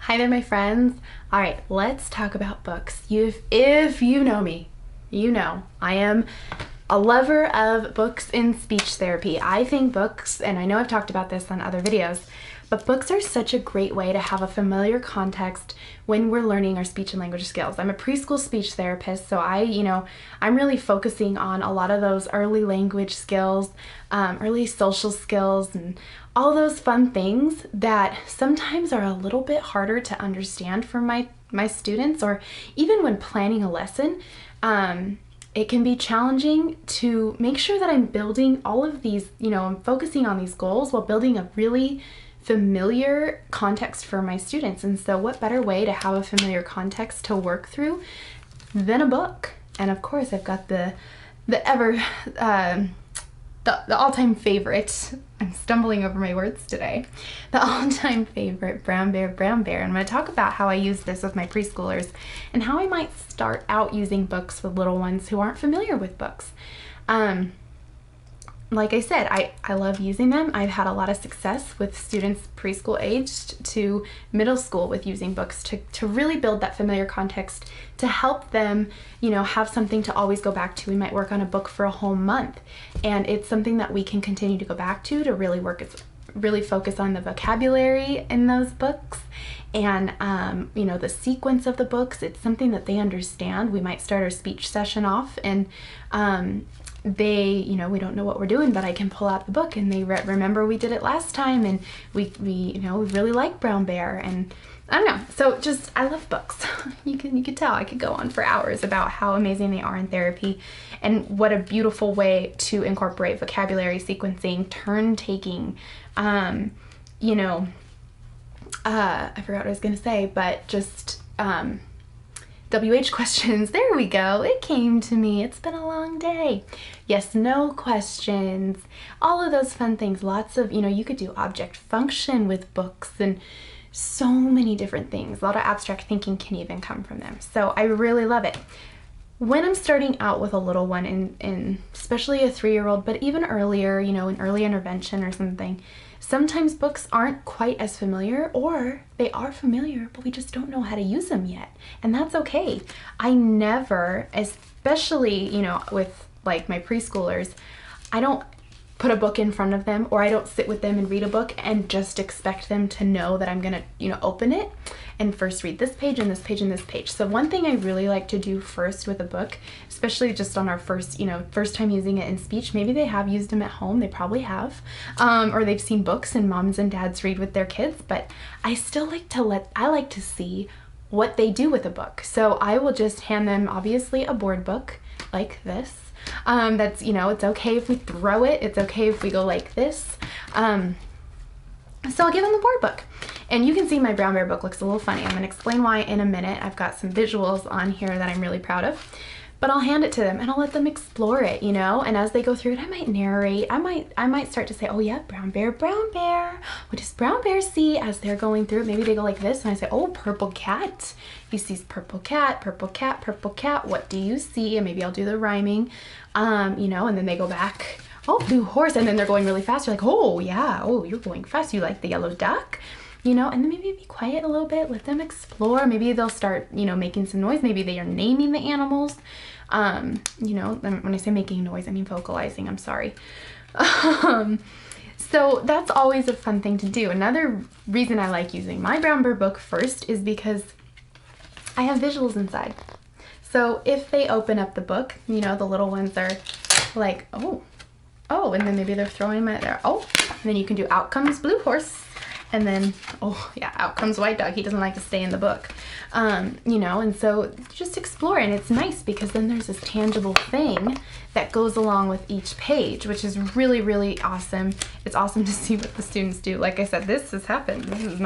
Hi there, my friends. All right, let's talk about books. If you know me, you know I am a lover of books in speech therapy. I think books, and I know I've talked about this on other videos, but books are such a great way to have a familiar context when we're learning our speech and language skills. I'm a preschool speech therapist, so I'm really focusing on a lot of those early language skills, early social skills, and all those fun things that sometimes are a little bit harder to understand for my students, or even when planning a lesson. It can be challenging to make sure that I'm building all of these, I'm focusing on these goals while building a really familiar context for my students. And so what better way to have a familiar context to work through than a book? And of course I've got the all-time favorite, I'm stumbling over my words today, the all-time favorite Brown Bear. And I'm going to talk about how I use this with my preschoolers and how I might start out using books with little ones who aren't familiar with books. Like I said, I love using them. I've had a lot of success with students preschool aged to middle school with using books to really build that familiar context, to help them, have something to always go back to. We might work on a book for a whole month, and it's something that we can continue to go back to really focus on the vocabulary in those books and, the sequence of the books. It's something that they understand. We might start our speech session off and, we don't know what we're doing, but I can pull out the book and they remember we did it last time, and we really like Brown Bear, and I don't know. So I love books. You could tell I could go on for hours about how amazing they are in therapy and what a beautiful way to incorporate vocabulary, sequencing, turn taking, I forgot what I was going to say, but just, WH questions. There we go. It came to me. It's been a long day. Yes, no questions. All of those fun things. Lots of, you could do object function with books and so many different things. A lot of abstract thinking can even come from them. So I really love it. When I'm starting out with a little one, in especially a 3-year-old, but even earlier, an early intervention or something, sometimes books aren't quite as familiar, or they are familiar, but we just don't know how to use them yet. And that's okay. I never, especially, with like my preschoolers, I don't put a book in front of them, or I don't sit with them and read a book and just expect them to know that I'm gonna, open it and first read this page and this page and this page. So one thing I really like to do first with a book, especially just on our first time using it in speech, maybe they have used them at home, they probably have, or they've seen books and moms and dads read with their kids, but I still like to see what they do with a book. So I will just hand them, obviously, a board book like this. That's, it's okay if we throw it, it's okay if we go like this. So I'll give them the board book. And you can see my Brown Bear book looks a little funny. I'm going to explain why in a minute. I've got some visuals on here that I'm really proud of. But I'll hand it to them and I'll let them explore it, and as they go through it, I might narrate. I might start to say, oh yeah, Brown Bear, what does Brown Bear see as they're going through it? Maybe they go like this and I say, oh, purple cat. He sees purple cat, purple cat, purple cat. What do you see? And maybe I'll do the rhyming, and then they go back, oh, blue horse. And then they're going really fast. You're like, oh yeah, oh, you're going fast. You like the yellow duck? And then maybe be quiet a little bit, let them explore. Maybe they'll start, making some noise. Maybe they are naming the animals. When I say making noise, I mean vocalizing, I'm sorry. So that's always a fun thing to do. Another reason I like using my Brown Bear book first is because I have visuals inside. So if they open up the book, the little ones are like, oh, and then maybe they're throwing them at there. Oh, and then you can do out comes blue horse. And then, oh yeah, out comes white dog. He doesn't like to stay in the book, and so just explore. And it's nice because then there's this tangible thing that goes along with each page, which is really, really awesome. It's awesome to see what the students do. Like I said, this has happened. This is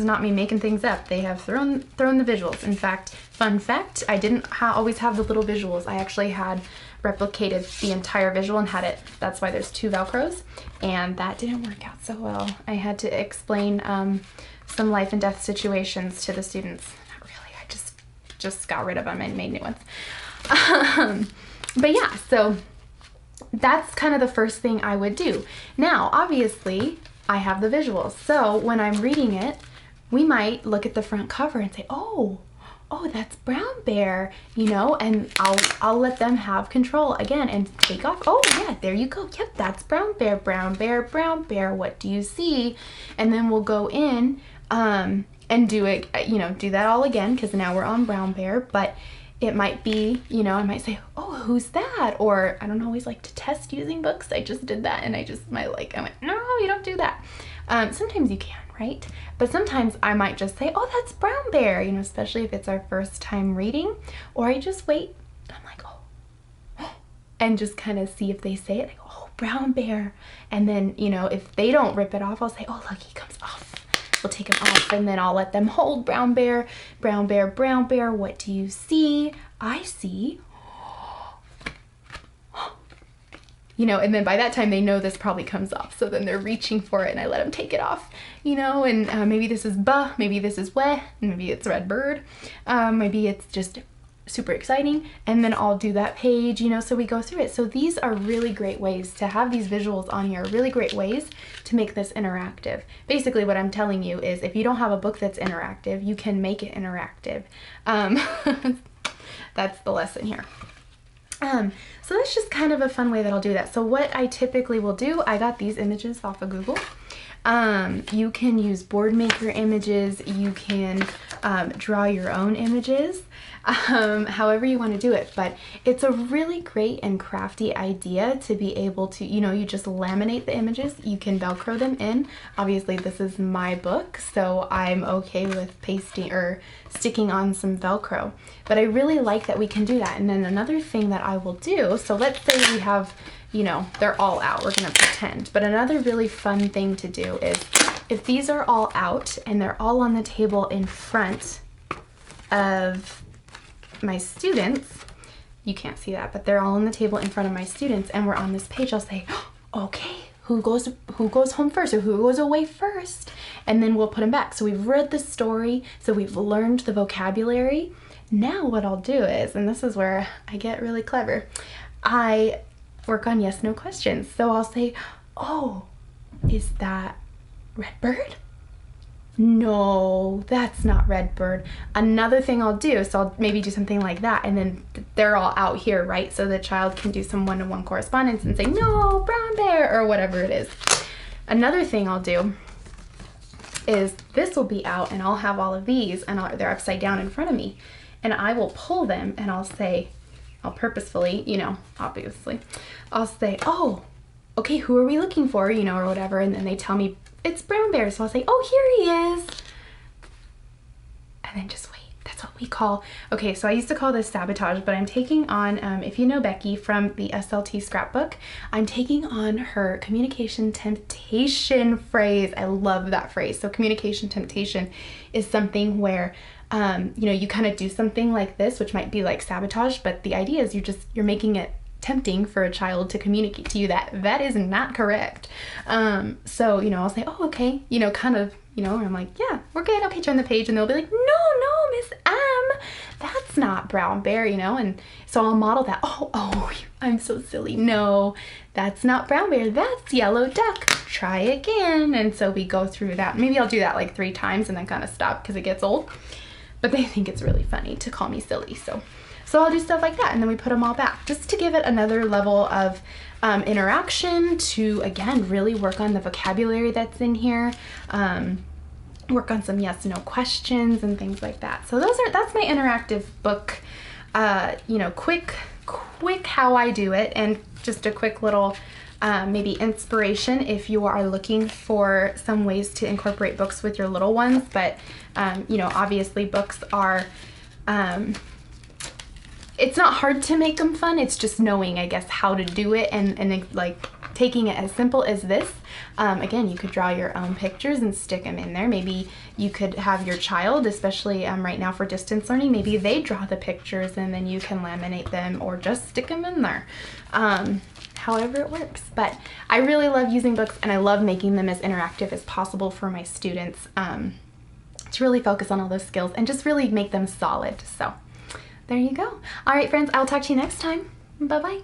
not me making things up. They have thrown the visuals. In fact, fun fact, I didn't always have the little visuals. I actually had replicated the entire visual and had it. That's why there's 2 Velcros, and that didn't work out so well. I had to explain some life and death situations to the students. Not really. I just got rid of them and made new ones. But yeah, so that's kind of the first thing I would do. Now, obviously, I have the visuals. So when I'm reading it, we might look at the front cover and say, oh, that's Brown Bear, you know, and I'll let them have control again and take off. Oh yeah, there you go. Yep, that's Brown Bear, Brown Bear, Brown Bear. What do you see? And then we'll go in and do it, you know, do that all again, because now we're on Brown Bear. But it might be, you know, I might say, oh, who's that? Or I don't always like to test using books. I just did that, and I went, no, you don't do that. Sometimes you can, right? But sometimes I might just say, oh, that's Brown Bear, you know, especially if it's our first time reading. Or I just wait, I'm like, oh, and just kind of see if they say it. I go, oh, Brown Bear. And then, you know, if they don't rip it off, I'll say, oh, look, he comes off. We'll take him off, and then I'll let them hold Brown Bear. Brown Bear, Brown Bear, what do you see? I see, you know, and then by that time they know this probably comes off, so then they're reaching for it, and I let them take it off, you know. And maybe this is buh, maybe this is weh, maybe it's red bird, maybe it's just super exciting, and then I'll do that page, you know, so we go through it. So these are really great ways to have these visuals on here, really great ways to make this interactive. Basically what I'm telling you is, if you don't have a book that's interactive, you can make it interactive. That's the lesson here. So that's just kind of a fun way that I'll do that. So what I typically will do, I got these images off of Google. You can use Boardmaker images, you can draw your own images, however you want to do it. But it's a really great and crafty idea to be able to, you know, you just laminate the images, you can Velcro them in. Obviously this is my book, so I'm okay with pasting or sticking on some Velcro, but I really like that we can do that. And then another thing that I will do, so let's say we have, you know, they're all out, we're gonna pretend, but another really fun thing to do is, if these are all out and they're all on the table in front of my students, you can't see that, but they're all on the table in front of my students, and we're on this page, I'll say, okay, who goes home first, or who goes away first? And then we'll put them back. So we've read the story, so we've learned the vocabulary. Now what I'll do is, and this is where I get really clever, I work on yes, no questions. So I'll say, oh, is that Redbird? No, that's not Redbird. Another thing I'll do, so I'll maybe do something like that, and then they're all out here, right? So the child can do some one-to-one correspondence and say, no, Brown Bear, or whatever it is. Another thing I'll do is, this will be out, and I'll have all of these, and they're upside down in front of me, and I will pull them, and I'll say, I'll purposefully, you know, obviously, I'll say, oh, okay, who are we looking for, you know, or whatever, and then they tell me it's Brown Bear, so I'll say, oh, here he is, and then just wait. That's what we call, okay, so I used to call this sabotage, but I'm taking on, if you know Becky from the SLT scrapbook, I'm taking on her communication temptation phrase. I love that phrase. So communication temptation is something where, you know, you kind of do something like this, which might be like sabotage, but the idea is you're making it tempting for a child to communicate to you that that is not correct. So, you know, I'll say, oh, okay, you know, kind of, you know, I'm like, yeah, we're good. Okay, turn the page, and they'll be like, no, Miss M, that's not Brown Bear, you know, and so I'll model that. Oh, I'm so silly. No, that's not Brown Bear. That's Yellow Duck. Try again. And so we go through that. Maybe I'll do that like 3 times and then kind of stop because it gets old. But they think it's really funny to call me silly. So I'll do stuff like that, and then we put them all back just to give it another level of interaction, to again really work on the vocabulary that's in here, work on some yes no questions and things like that. So that's my interactive book, you know, quick how I do it, and just a quick little maybe inspiration if you are looking for some ways to incorporate books with your little ones. But you know, obviously books are it's not hard to make them fun, it's just knowing, I guess, how to do it, and like taking it as simple as this. Again, you could draw your own pictures and stick them in there. Maybe you could have your child, especially right now for distance learning, maybe they draw the pictures and then you can laminate them or just stick them in there. However it works. But I really love using books, and I love making them as interactive as possible for my students, to really focus on all those skills and just really make them solid. So there you go. All right, friends, I'll talk to you next time. Bye-bye.